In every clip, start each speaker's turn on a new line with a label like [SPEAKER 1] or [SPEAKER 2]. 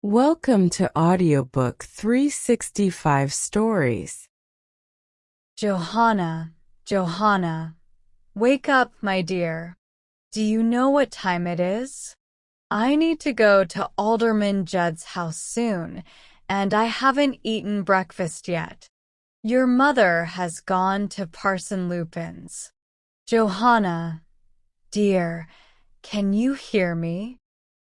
[SPEAKER 1] Welcome to Audiobook 365 Stories.
[SPEAKER 2] Johanna, Johanna, wake up, my dear. Do you know what time it is? I need to go to Alderman Judd's house soon, and I haven't eaten breakfast yet. Your mother has gone to Parson Lupin's. Johanna, dear, can you hear me?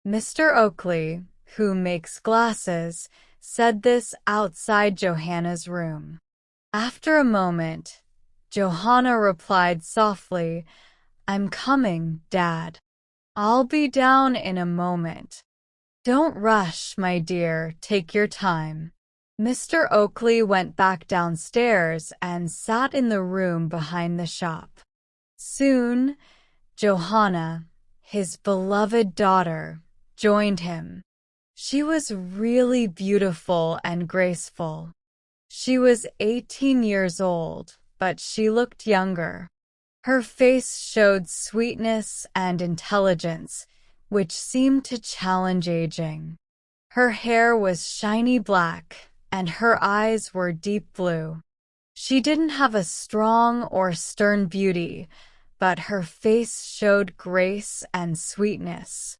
[SPEAKER 2] Mr. Oakley, who makes glasses, said this outside Johanna's room. After a moment, Johanna replied softly, "I'm coming, Dad. I'll be down in a moment. Don't rush, my dear, take your time." Mr. Oakley went back downstairs and sat in the room behind the shop. Soon, Johanna, his beloved daughter, joined him. She was really beautiful and graceful. She was 18 years old, but she looked younger. Her face showed sweetness and intelligence, which seemed to challenge aging. Her hair was shiny black, and her eyes were deep blue. She didn't have a strong or stern beauty, but her face showed grace and sweetness.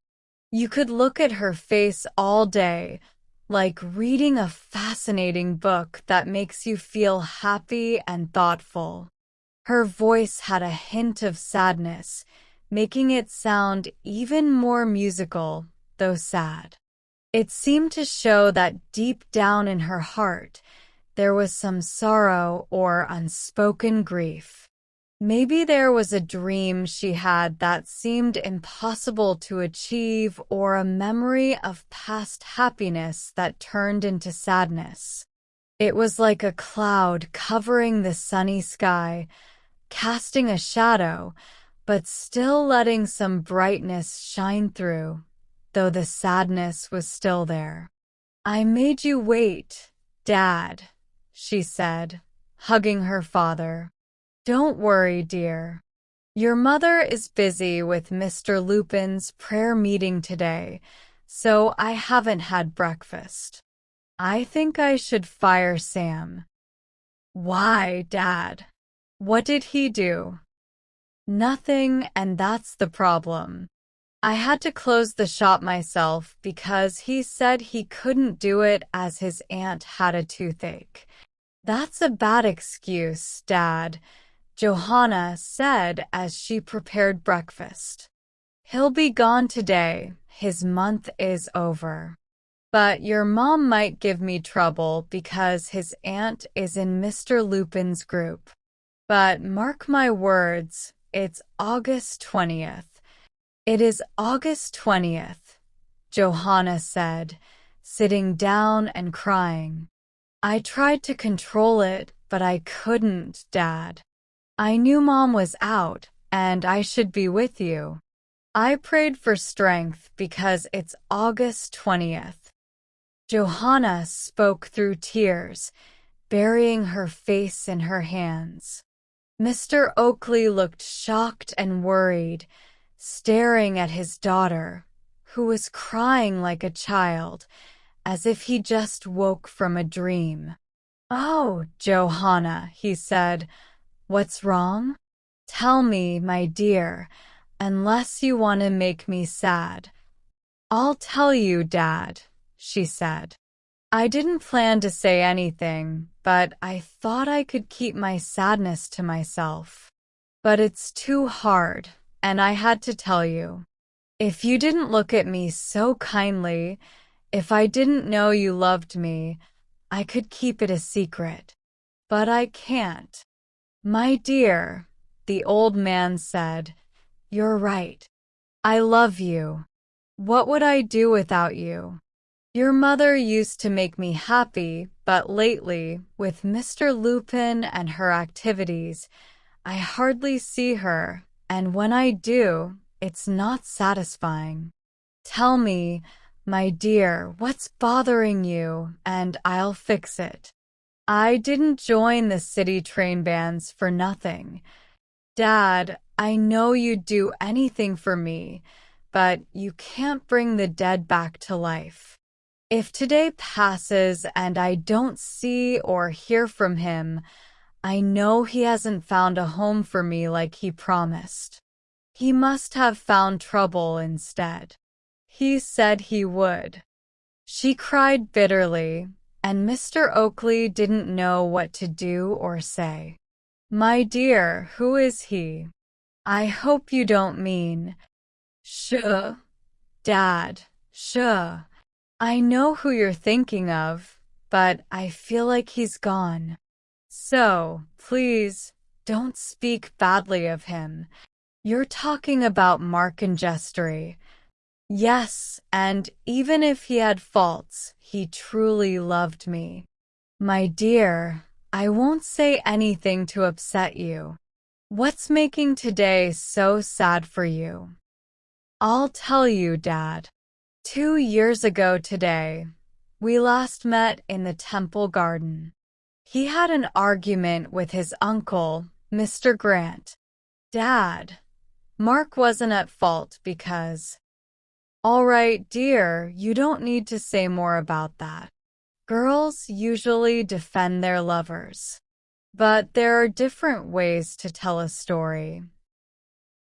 [SPEAKER 2] You could look at her face all day, like reading a fascinating book that makes you feel happy and thoughtful. Her voice had a hint of sadness, making it sound even more musical, though sad. It seemed to show that deep down in her heart, there was some sorrow or unspoken grief. Maybe there was a dream she had that seemed impossible to achieve, or a memory of past happiness that turned into sadness. It was like a cloud covering the sunny sky, casting a shadow, but still letting some brightness shine through, though the sadness was still there. "I made you wait, Dad," she said, hugging her father. "Don't worry, dear. Your mother is busy with Mr. Lupin's prayer meeting today, so I haven't had breakfast. I think I should fire Sam." "Why, Dad? What did he do?" "Nothing, and that's the problem. I had to close the shop myself because he said he couldn't do it as his aunt had a toothache." "That's a bad excuse, Dad," Johanna said as she prepared breakfast. "He'll be gone today. His month is over. But your mom might give me trouble because his aunt is in Mr. Lupin's group. But mark my words, it's August 20th. "It is August 20th, Johanna said, sitting down and crying. "I tried to control it, but I couldn't, Dad. I knew Mom was out, and I should be with you. I prayed for strength because it's August 20th. Johanna spoke through tears, burying her face in her hands. Mr. Oakley looked shocked and worried, staring at his daughter, who was crying like a child, as if he just woke from a dream. "Oh, Johanna," he said, "what's wrong? Tell me, my dear, unless you want to make me sad." "I'll tell you, Dad," she said. "I didn't plan to say anything, but I thought I could keep my sadness to myself. But it's too hard, and I had to tell you. If you didn't look at me so kindly, if I didn't know you loved me, I could keep it a secret. But I can't." "My dear," the old man said, "you're right. I love you. What would I do without you? Your mother used to make me happy, but lately, with Mr. Lupin and her activities, I hardly see her, and when I do, it's not satisfying. Tell me, my dear, what's bothering you, and I'll fix it. I didn't join the city train bands for nothing. Dad, I know you'd do anything for me, but you can't bring the dead back to life. If today passes and I don't see or hear from him, I know he hasn't found a home for me like he promised. He must have found trouble instead. He said he would. She cried bitterly, and Mr. Oakley didn't know what to do or say. My dear, who is he? I hope you don't mean. Shh, Dad, shh. I know who you're thinking of, but I feel like he's gone. So, please, don't speak badly of him. You're talking about Mark and Gestory. Yes, and even if he had faults, he truly loved me. My dear, I won't say anything to upset you. What's making today so sad for you? I'll tell you, Dad. 2 years ago today, we last met in the temple garden. He had an argument with his uncle, Mr. Grant. Dad, Mark wasn't at fault because… All right, dear, you don't need to say more about that. Girls usually defend their lovers. But there are different ways to tell a story.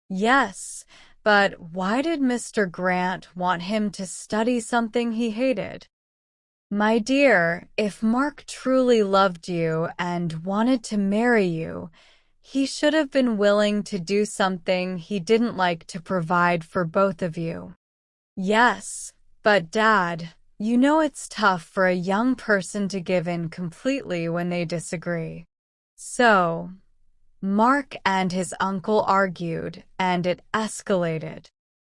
[SPEAKER 2] Yes, but why did Mr. Grant want him to study something he hated? My dear, if Mark truly loved you and wanted to marry you, he should have been willing to do something he didn't like to provide for both of you. Yes, but Dad, you know it's tough for a young person to give in completely when they disagree. So, Mark and his uncle argued, and it escalated.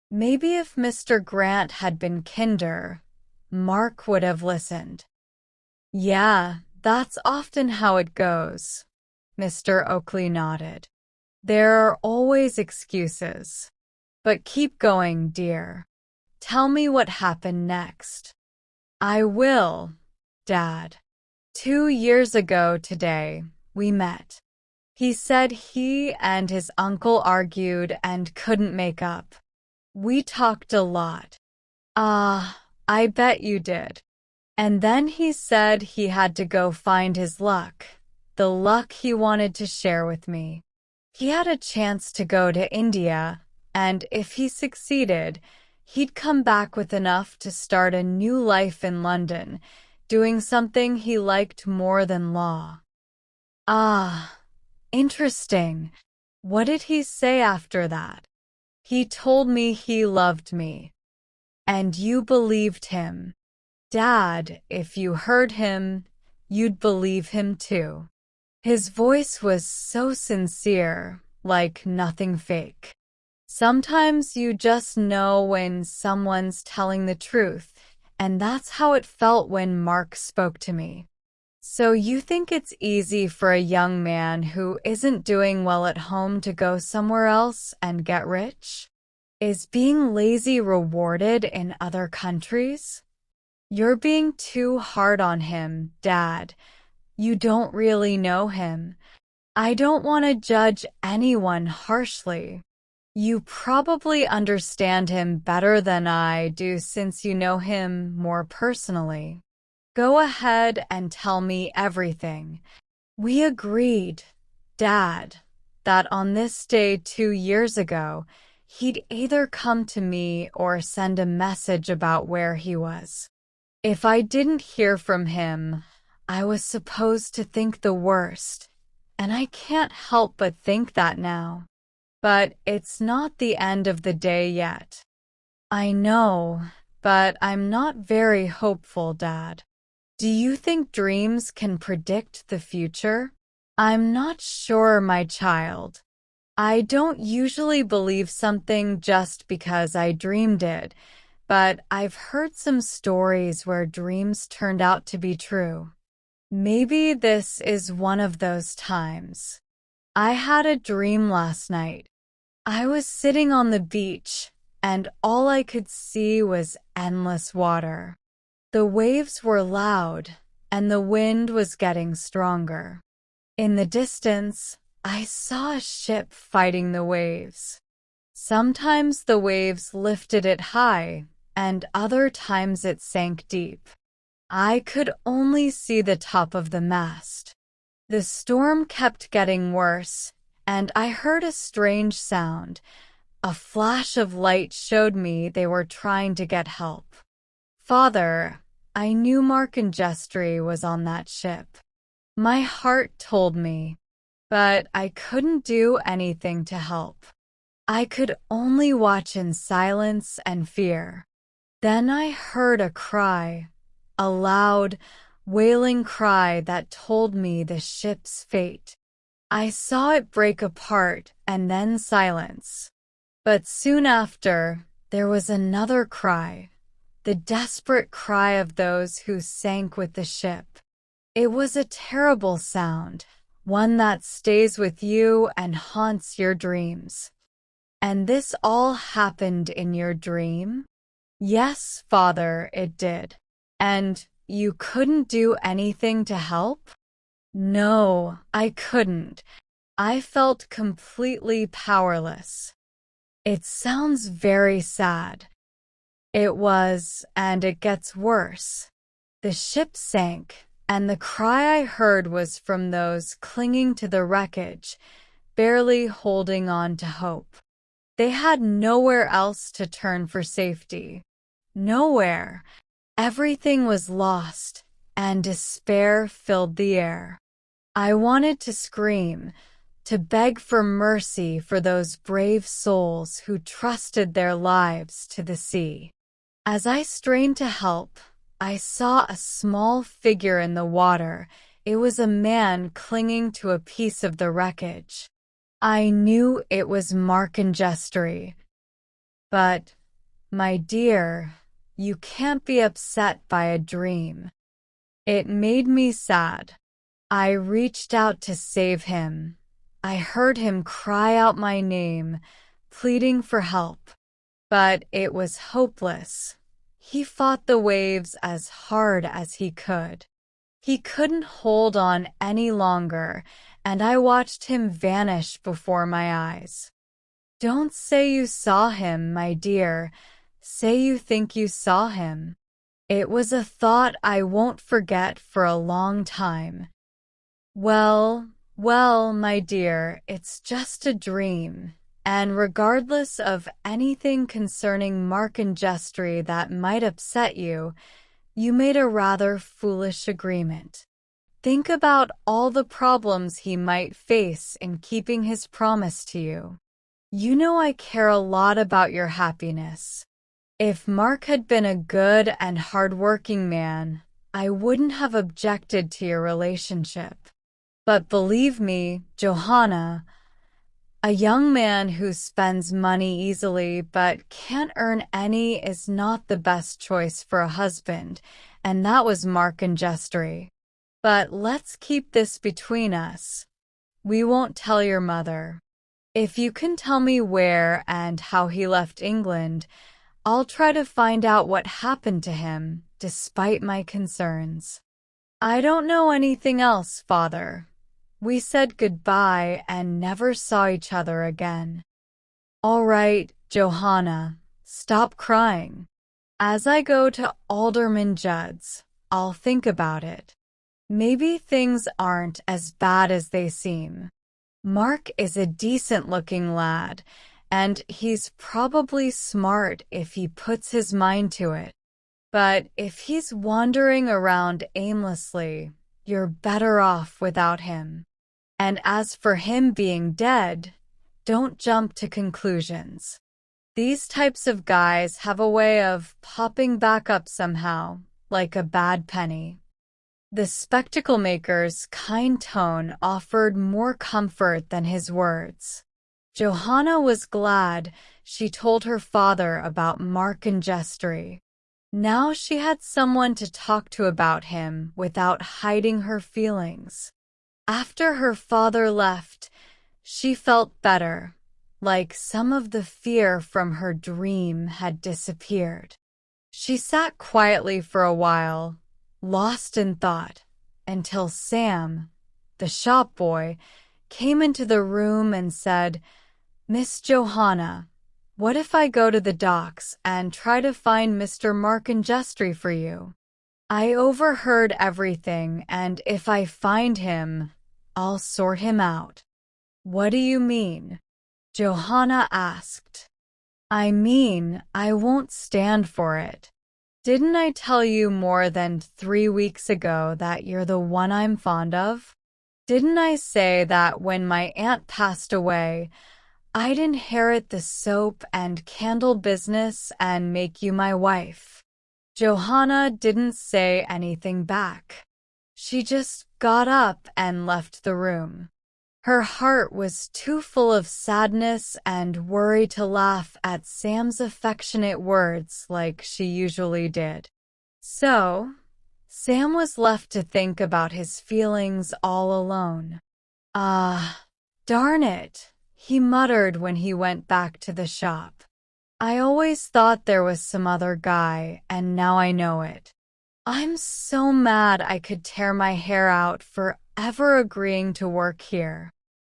[SPEAKER 2] Maybe if Mr. Grant had been kinder, Mark would have listened. Yeah, that's often how it goes. Mr. Oakley nodded. There are always excuses. But keep going, dear. Tell me what happened next. I will, Dad. 2 years ago today, we met. He said he and his uncle argued and couldn't make up. We talked a lot. I bet you did. And then he said he had to go find his luck, the luck he wanted to share with me. He had a chance to go to India, and if he succeeded, he'd come back with enough to start a new life in London, doing something he liked more than law. Interesting. What did he say after that? He told me he loved me. And you believed him. Dad, if you heard him, you'd believe him too. His voice was so sincere, like nothing fake. Sometimes you just know when someone's telling the truth, and that's how it felt when Mark spoke to me. So you think it's easy for a young man who isn't doing well at home to go somewhere else and get rich? Is being lazy rewarded in other countries? You're being too hard on him, Dad. You don't really know him. I don't want to judge anyone harshly. You probably understand him better than I do since you know him more personally. Go ahead and tell me everything. We agreed, Dad, that on this day 2 years ago, he'd either come to me or send a message about where he was. If I didn't hear from him, I was supposed to think the worst, and I can't help but think that now. But it's not the end of the day yet. I know, but I'm not very hopeful, Dad. Do you think dreams can predict the future? I'm not sure, my child. I don't usually believe something just because I dreamed it, but I've heard some stories where dreams turned out to be true. Maybe this is one of those times. I had a dream last night. I was sitting on the beach, and all I could see was endless water. The waves were loud, and the wind was getting stronger. In the distance, I saw a ship fighting the waves. Sometimes the waves lifted it high, and other times it sank deep. I could only see the top of the mast. The storm kept getting worse, and I heard a strange sound. A flash of light showed me they were trying to get help. Father, I knew Mark and Jestry was on that ship. My heart told me, but I couldn't do anything to help. I could only watch in silence and fear. Then I heard a cry, a loud, wailing cry that told me the ship's fate. I saw it break apart and then silence. But soon after, there was another cry, the desperate cry of those who sank with the ship. It was a terrible sound, one that stays with you and haunts your dreams. And this all happened in your dream? Yes, Father, it did. And you couldn't do anything to help? No, I couldn't. I felt completely powerless. It sounds very sad. It was, and it gets worse. The ship sank, and the cry I heard was from those clinging to the wreckage, barely holding on to hope. They had nowhere else to turn for safety. Nowhere. Everything was lost, and despair filled the air. I wanted to scream, to beg for mercy for those brave souls who trusted their lives to the sea. As I strained to help, I saw a small figure in the water. It was a man clinging to a piece of the wreckage. I knew it was Mark and Jestry. But, my dear, you can't be upset by a dream. It made me sad. I reached out to save him. I heard him cry out my name, pleading for help. But it was hopeless. He fought the waves as hard as he could. He couldn't hold on any longer, and I watched him vanish before my eyes. Don't say you saw him, my dear. Say you think you saw him. It was a thought I won't forget for a long time. Well, my dear, it's just a dream. And regardless of anything concerning Mark and Jestry that might upset you, you made a rather foolish agreement. Think about all the problems he might face in keeping his promise to you. You know I care a lot about your happiness. If Mark had been a good and hard-working man, I wouldn't have objected to your relationship. But believe me, Johanna, a young man who spends money easily but can't earn any is not the best choice for a husband, and that was Mark and Jestry. But let's keep this between us. We won't tell your mother. If you can tell me where and how he left England, I'll try to find out what happened to him, despite my concerns. I don't know anything else, Father. We said goodbye and never saw each other again. All right, Johanna, stop crying. As I go to Alderman Judd's, I'll think about it. Maybe things aren't as bad as they seem. Mark is a decent-looking lad, and he's probably smart if he puts his mind to it. But if he's wandering around aimlessly, you're better off without him. And as for him being dead, don't jump to conclusions. These types of guys have a way of popping back up somehow, like a bad penny. The spectacle maker's kind tone offered more comfort than his words. Johanna was glad she told her father about Mark and Jestry. Now she had someone to talk to about him without hiding her feelings. After her father left, she felt better, like some of the fear from her dream had disappeared. She sat quietly for a while, lost in thought, until Sam, the shop boy, came into the room and said, "Miss Johanna, what if I go to the docks and try to find Mr. Mark and Jestry for you?" I overheard everything, and if I find him, I'll sort him out." "What do you mean?" Johanna asked. "I mean, I won't stand for it. Didn't I tell you more than 3 weeks ago that you're the one I'm fond of? Didn't I say that when my aunt passed away, I'd inherit the soap and candle business and make you my wife?" Johanna didn't say anything back. She just got up and left the room. Her heart was too full of sadness and worry to laugh at Sam's affectionate words like she usually did. So, Sam was left to think about his feelings all alone. Darn it," he muttered when he went back to the shop. "I always thought there was some other guy, and now I know it. I'm so mad I could tear my hair out for ever agreeing to work here.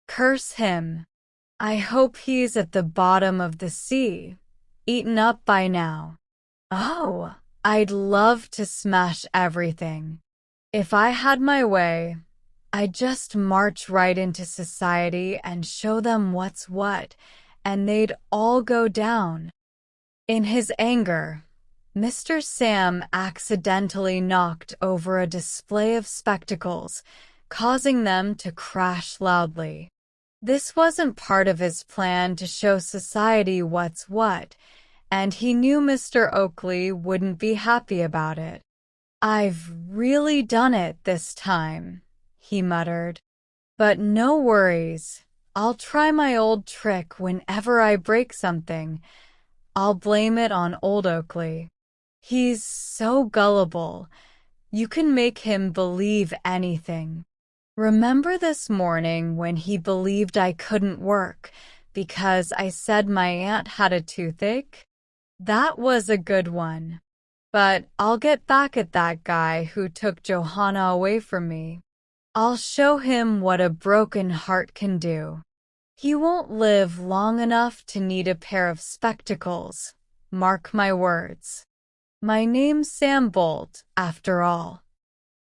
[SPEAKER 2] Curse him. I hope he's at the bottom of the sea, eaten up by now. Oh, I'd love to smash everything. If I had my way, I'd just march right into society and show them what's what, and they'd all go down." In his anger, Mr. Sam accidentally knocked over a display of spectacles, causing them to crash loudly. This wasn't part of his plan to show society what's what, and he knew Mr. Oakley wouldn't be happy about it. "I've really done it this time," he muttered. "But no worries. I'll try my old trick whenever I break something. I'll blame it on old Oakley. He's so gullible. You can make him believe anything. Remember this morning when he believed I couldn't work because I said my aunt had a toothache? That was a good one. But I'll get back at that guy who took Johanna away from me. I'll show him what a broken heart can do. He won't live long enough to need a pair of spectacles. Mark my words. My name's Sam Bolt, after all."